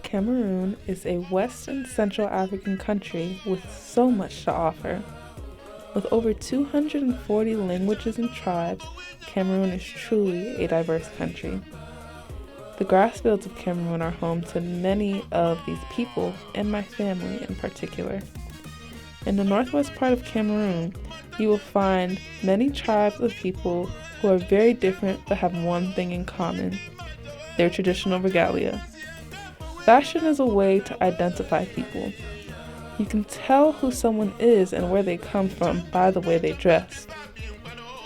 Cameroon is a West and Central African country with so much to offer. With over 240 languages and tribes, Cameroon is truly a diverse country. The grass fields of Cameroon are home to many of these people and my family in particular. In the northwest part of Cameroon, you will find many tribes of people who are very different but have one thing in common: their traditional regalia. Fashion is a way to identify people. You can tell who someone is and where they come from by the way they dress.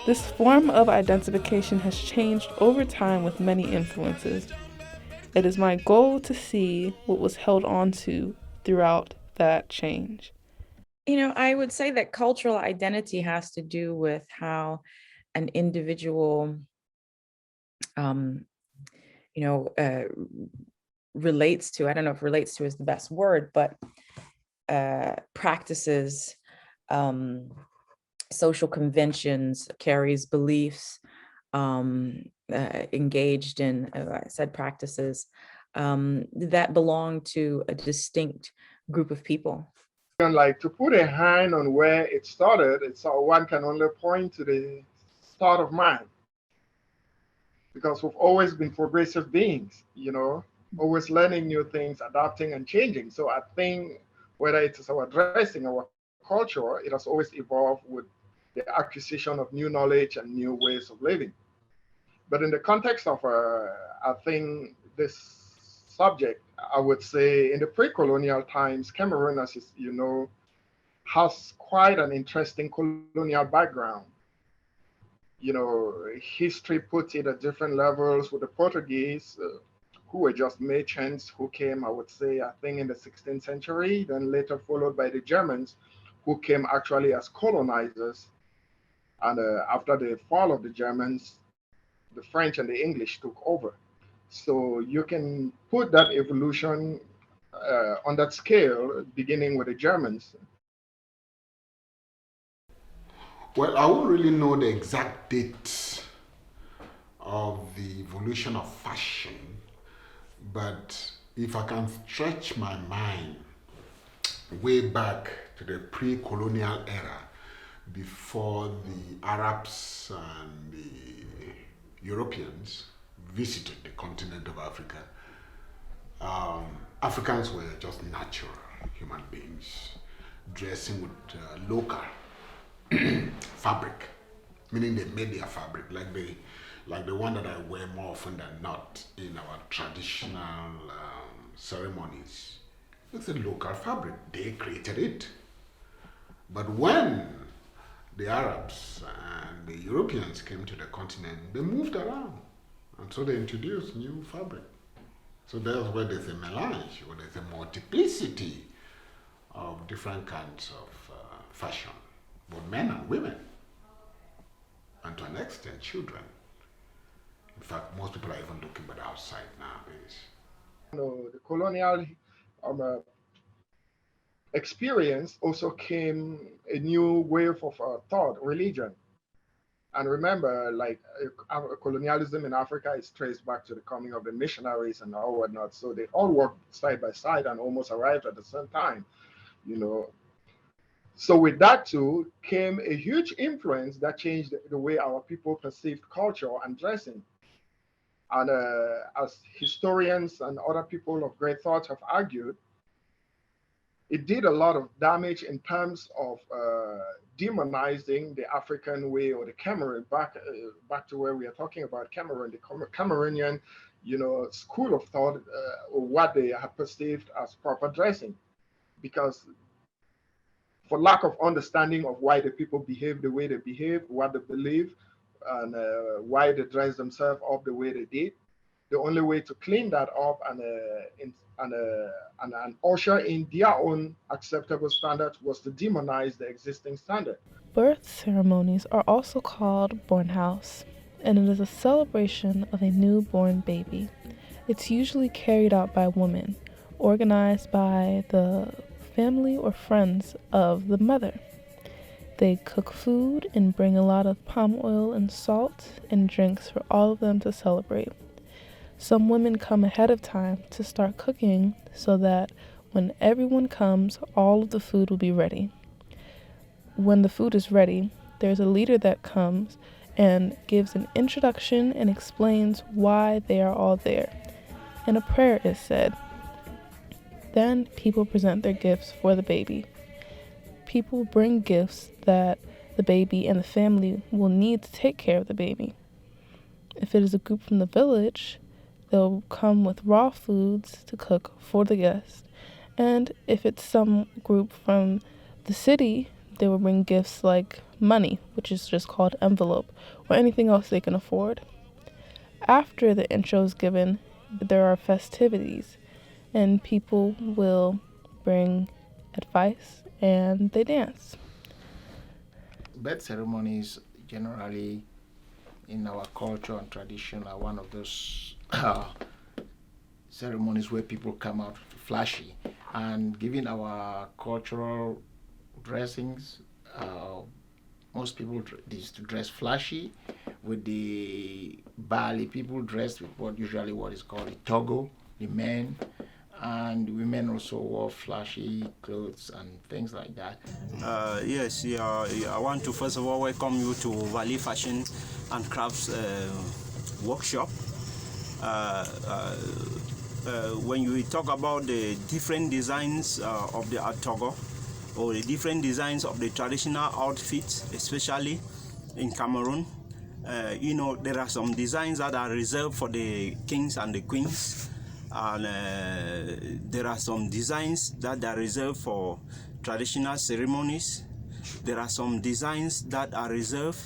This form of identification has changed over time with many influences. It is my goal to see what was held on to throughout that change. I would say that cultural identity has to do with how an individual, um, relates to, I don't know if relates to is the best word, but practices, social conventions, carries beliefs, engaged in, I said practices, that belong to a distinct group of people. And like to put a hand on where it started, one can only point to the start of man. Because we've always been progressive beings, always learning new things, adapting and changing. So I think whether it is our dressing, our culture, it has always evolved with the acquisition of new knowledge and new ways of living. But in the context of, I think, this subject, I would say in the pre-colonial times, Cameroon, as you know, has quite an interesting colonial background. History puts it at different levels with the Portuguese, who were just merchants who came, I would say, I think in the 16th century, then later followed by the Germans, who came actually as colonizers. And after the fall of the Germans, the French and the English took over. So you can put that evolution on that scale, beginning with the Germans. Well, I won't really know the exact date of the evolution of fashion, but if I can stretch my mind way back to the pre-colonial era, before the Arabs and the Europeans visited the continent of Africa, Africans were just natural human beings, dressing with local fabric, meaning they made their fabric like the one that I wear more often than not in our traditional ceremonies. It's a local fabric. They created it. But when the Arabs and the Europeans came to the continent, they moved around. And so they introduced new fabric. So that's where there's a melange, where there's a multiplicity of different kinds of fashion, both men and women, and to an extent, children. In fact, most people are even looking but outside nowadays. The colonial experience also came a new wave of thought, religion. And remember, colonialism in Africa is traced back to the coming of the missionaries and all whatnot. So they all worked side by side and almost arrived at the same time, So with that too came a huge influence that changed the way our people perceived culture and dressing. And as historians and other people of great thought have argued, it did a lot of damage in terms of demonizing the African way, or the Cameroon, back to where we are talking about Cameroon, the Cameroonian, school of thought, or what they have perceived as proper dressing, because for lack of understanding of why the people behave the way they behave, what they believe, and why they dress themselves up the way they did, the only way to clean that up and usher in their own acceptable standards was to demonize the existing standard. Birth ceremonies are also called born house, and it is a celebration of a newborn baby. It's usually carried out by women, organized by the family or friends of the mother. They cook food and bring a lot of palm oil and salt and drinks for all of them to celebrate. Some women come ahead of time to start cooking so that when everyone comes, all of the food will be ready. When the food is ready, there's a leader that comes and gives an introduction and explains why they are all there, and a prayer is said. Then people present their gifts for the baby. People bring gifts that the baby and the family will need to take care of the baby. If it is a group from the village, they'll come with raw foods to cook for the guests. And if it's some group from the city, they will bring gifts like money, which is just called envelope, or anything else they can afford. After the intro is given, there are festivities, and people will bring advice and they dance. Birth ceremonies generally in our culture and tradition are one of those ceremonies where people come out flashy. And given our cultural dressings, most people used to dress flashy. With the Bali, people dressed with what is called a togo, the men, and women also wore flashy clothes and things like that. Yes, I want to first of all welcome you to Valley Fashion and Crafts workshop. When you talk about the different designs of the atogo, or the different designs of the traditional outfits, especially in Cameroon, there are some designs that are reserved for the kings and the queens, and there are some designs that are reserved for traditional ceremonies. There are some designs that are reserved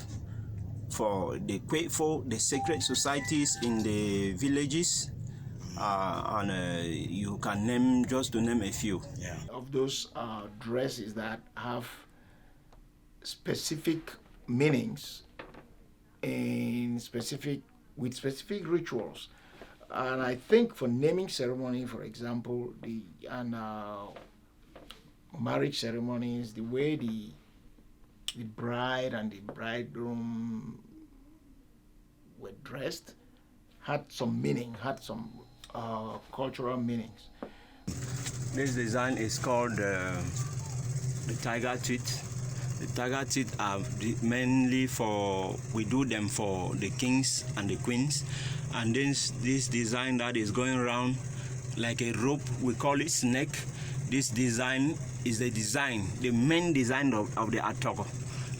for the Kwefo, the sacred societies in the villages, and you can name, just to name a few. Yeah. Of those dresses that have specific meanings with specific rituals. And I think for naming ceremony, for example, and marriage ceremonies, the way the bride and the bridegroom were dressed had some meaning, had some cultural meanings. This design is called the tiger teeth. The tiger teeth are mainly we do them for the kings and the queens. And then this design that is going around like a rope, we call it snake. This design is the main design of the atogo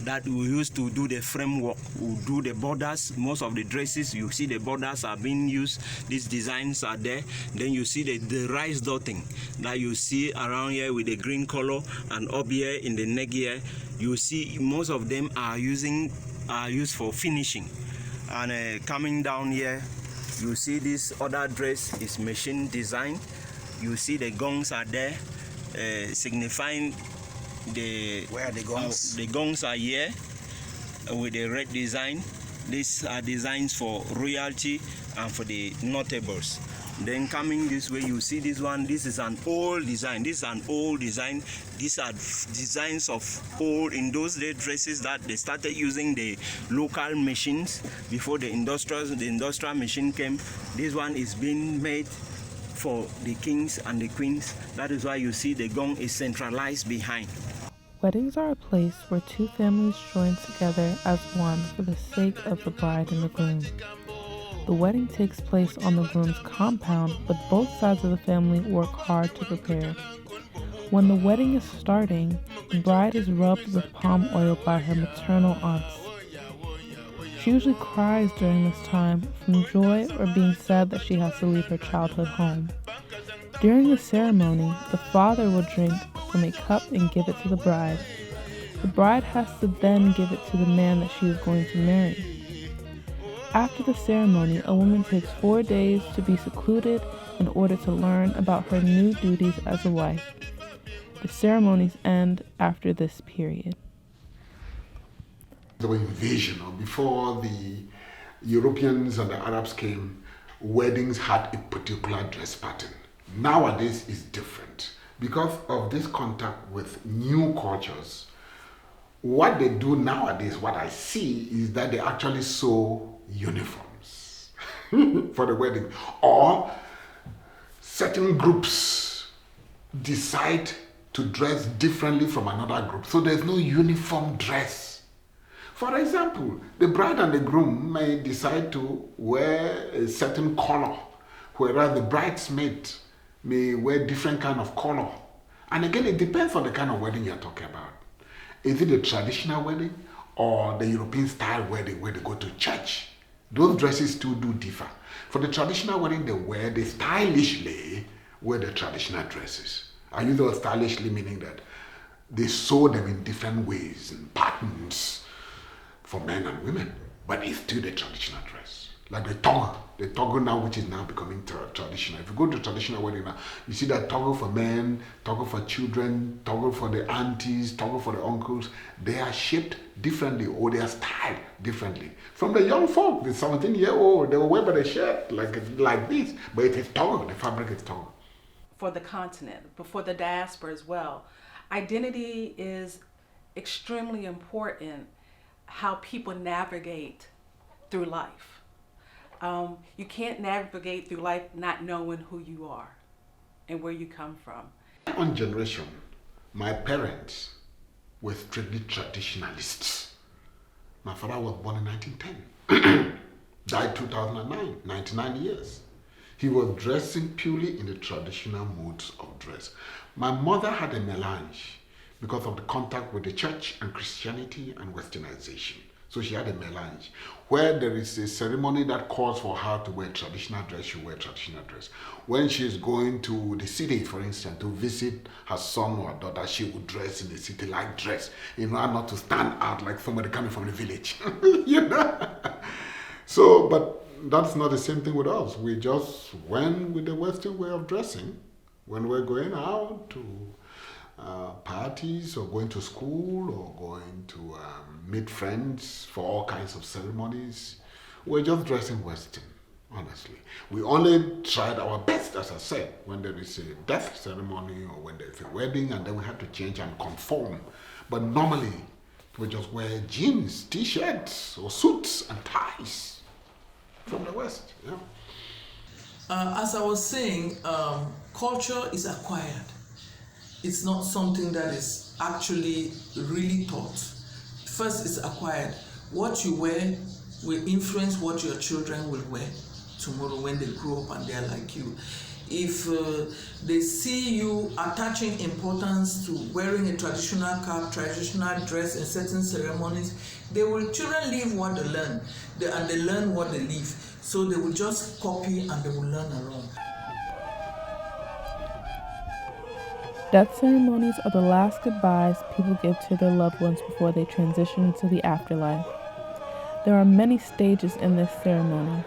that we used to do the framework. We do the borders. Most of the dresses, you see the borders are being used. These designs are there. Then you see the rice dotting that you see around here with the green color, and up here in the neck here, you see most of them are used for finishing. And coming down here, you see this other dress is machine design. You see the gongs are there, signifying where the gongs? The gongs are here with the red design. These are designs for royalty and for the notables. Then coming this way, you see this one. This is an old design. These are designs of old, in those day, dresses that they started using the local machines before the industrial machine came. This one is being made for the kings and the queens. That is why you see the gong is centralized behind. Weddings are a place where two families join together as one for the sake of the bride and the groom. The wedding takes place on the groom's compound, but both sides of the family work hard to prepare. When the wedding is starting, the bride is rubbed with palm oil by her maternal aunts. She usually cries during this time from joy or being sad that she has to leave her childhood home. During the ceremony, the father will drink from a cup and give it to the bride. The bride has to then give it to the man that she is going to marry. After the ceremony, a woman takes 4 days to be secluded in order to learn about her new duties as a wife. The ceremonies end after this period. The invasion, or before the Europeans and the Arabs came, weddings had a particular dress pattern. Nowadays is different because of this contact with new cultures. What they do nowadays, what I see, is that they actually sew uniforms for the wedding, or certain groups decide to dress differently from another group. So there's no uniform dress. For example, the bride and the groom may decide to wear a certain color, whereas the bridesmaid may wear different kind of color. And again, it depends on the kind of wedding you're talking about. Is it a traditional wedding or the European style wedding where they go to church? Those dresses too do differ. For the traditional wedding, they stylishly wear the traditional dresses. I use those stylishly meaning that they sew them in different ways and patterns for men and women, but it's still the traditional dress. Like the toggle now, which is now becoming traditional. If you go to traditional wedding now, you see that toggle for men, toggle for children, toggle for the aunties, toggle for the uncles. They are shaped differently, or they are styled differently. From the young folk, the 17-year-old, they will wear the shirt like this, but it is toggle. The fabric is toggle. For the continent, but for the diaspora as well, identity is extremely important. How people navigate through life. You can't navigate through life not knowing who you are and where you come from. One generation, my parents were strictly traditionalists. My father was born in 1910, died 2009, 99 years. He was dressing purely in the traditional modes of dress. My mother had a melange because of the contact with the church and Christianity and Westernization. So she had a melange. Where there is a ceremony that calls for her to wear traditional dress, she wear traditional dress. When she is going to the city, for instance, to visit her son or her daughter, she would dress in the city-like dress in order not to stand out like somebody coming from the village. You know? So, but that's not the same thing with us. We just went with the Western way of dressing when we're going out to parties or going to school or going to meet friends for all kinds of ceremonies. We're just dressing Western, honestly. We only tried our best, as I said, when there is a death ceremony or when there's a wedding, and then we had to change and conform. But normally, we just wear jeans, t-shirts, or suits and ties from the West. Yeah. As I was saying, culture is acquired. It's not something that is actually really taught. First, it's acquired. What you wear will influence what your children will wear tomorrow when they grow up and they're like you. If they see you attaching importance to wearing a traditional cap, traditional dress in certain ceremonies, children leave what they learn, and they learn what they leave. So they will just copy and they will learn along. Death ceremonies are the last goodbyes people give to their loved ones before they transition into the afterlife. There are many stages in this ceremony.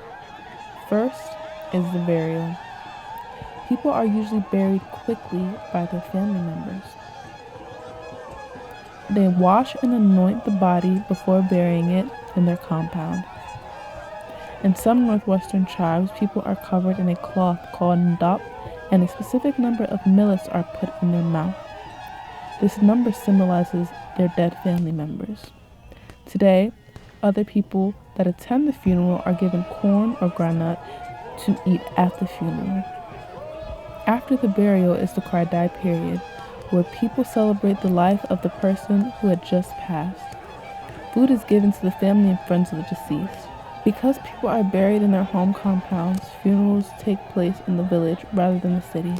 First is the burial. People are usually buried quickly by their family members. They wash and anoint the body before burying it in their compound. In some northwestern tribes, people are covered in a cloth called ndap, and a specific number of millets are put in their mouth. This number symbolizes their dead family members. Today, other people that attend the funeral are given corn or granite to eat at the funeral. After the burial is the Kardai period, where people celebrate the life of the person who had just passed. Food is given to the family and friends of the deceased. Because people are buried in their home compounds, funerals take place in the village rather than the city.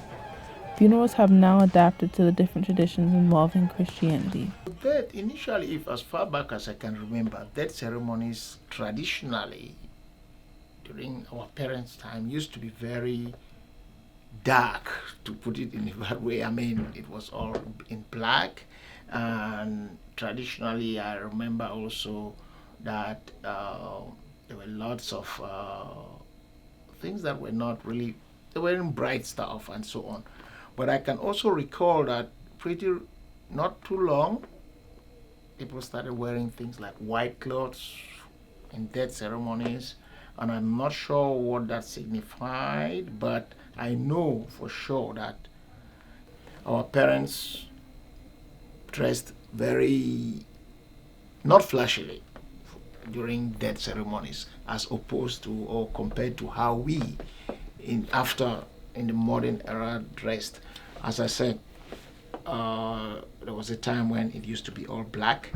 Funerals have now adapted to the different traditions involving Christianity. That initially, if as far back as I can remember, death ceremonies traditionally during our parents' time used to be very dark, to put it in a bad way. I mean, it was all in black, and traditionally I remember also that there were lots of things that were not really, they weren't bright stuff and so on. But I can also recall that not too long, people started wearing things like white clothes in death ceremonies, and I'm not sure what that signified, but I know for sure that our parents dressed very not flashily during death ceremonies, as opposed to or compared to how we in the modern era dressed. As I said, there was a time when it used to be all black,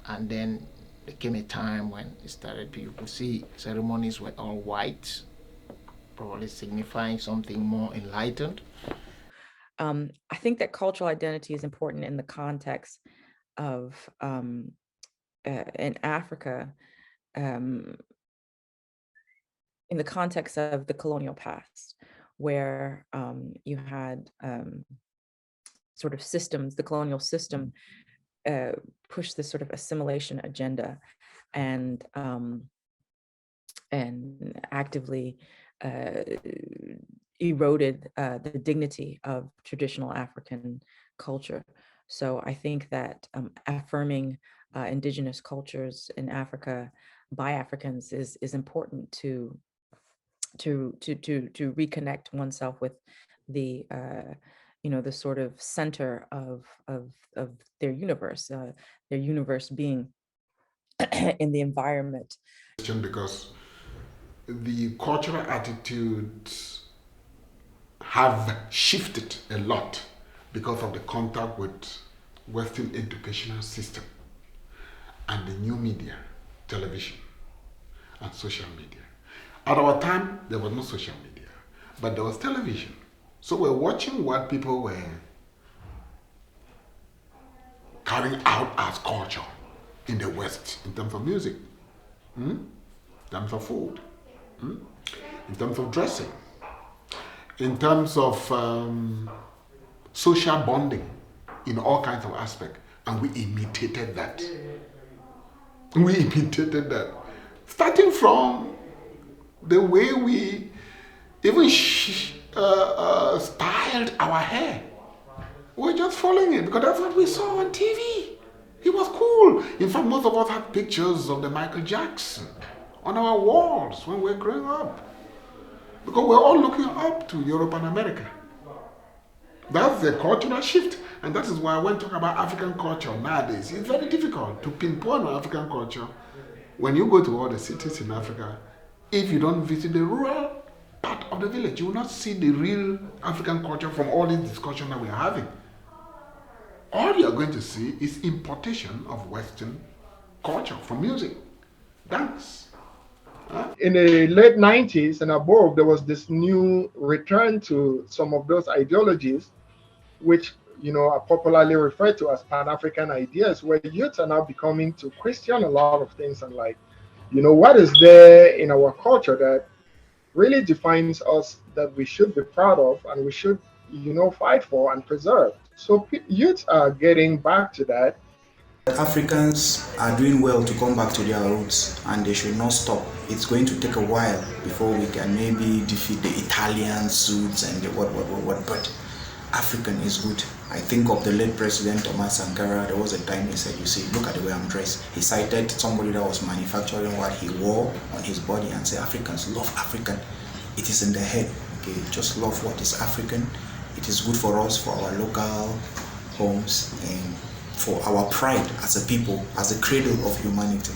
and then there came a time when it started, people could see ceremonies were all white, probably signifying something more enlightened. I think that cultural identity is important in the context of in Africa, in the context of the colonial past, where you had sort of systems, the colonial system pushed this sort of assimilation agenda and actively eroded the dignity of traditional African culture. So I think that affirming indigenous cultures in Africa by Africans is important to reconnect oneself with the the sort of center of their universe being in the environment. Because the cultural attitudes have shifted a lot because of the contact with Western educational system and the new media, television and social media. At our time, there was no social media, but there was television. So we're watching what people were carrying out as culture in the West in terms of music, in terms of food, in terms of dressing, in terms of social bonding in all kinds of aspects. And we imitated that. Starting from the way we even styled our hair. We're just following it because that's what we saw on TV. It was cool. In fact, most of us had pictures of the Michael Jackson on our walls when we were growing up. Because we're all looking up to Europe and America. That's the cultural shift. And that is why when talking about African culture nowadays, it's very difficult to pinpoint African culture. When you go to all the cities in Africa, if you don't visit the rural part of the village, you will not see the real African culture from all this discussion that we are having. All you are going to see is importation of Western culture from music, dance. In the late 90s and above, there was this new return to some of those ideologies, which are popularly referred to as Pan-African ideas, where youth are now becoming to question a lot of things and what is there in our culture that really defines us that we should be proud of and we should, fight for and preserve. So youth are getting back to that. Africans are doing well to come back to their roots, and they should not stop. It's going to take a while before we can maybe defeat the Italian suits and the what, but African is good. I think of the late President Thomas Sankara. There was a time he said, look at the way I'm dressed. He cited somebody that was manufacturing what he wore on his body and said, Africans love African. It is in the head. Okay, just love what is African. It is good for us, for our local homes, and for our pride as a people, as a cradle of humanity.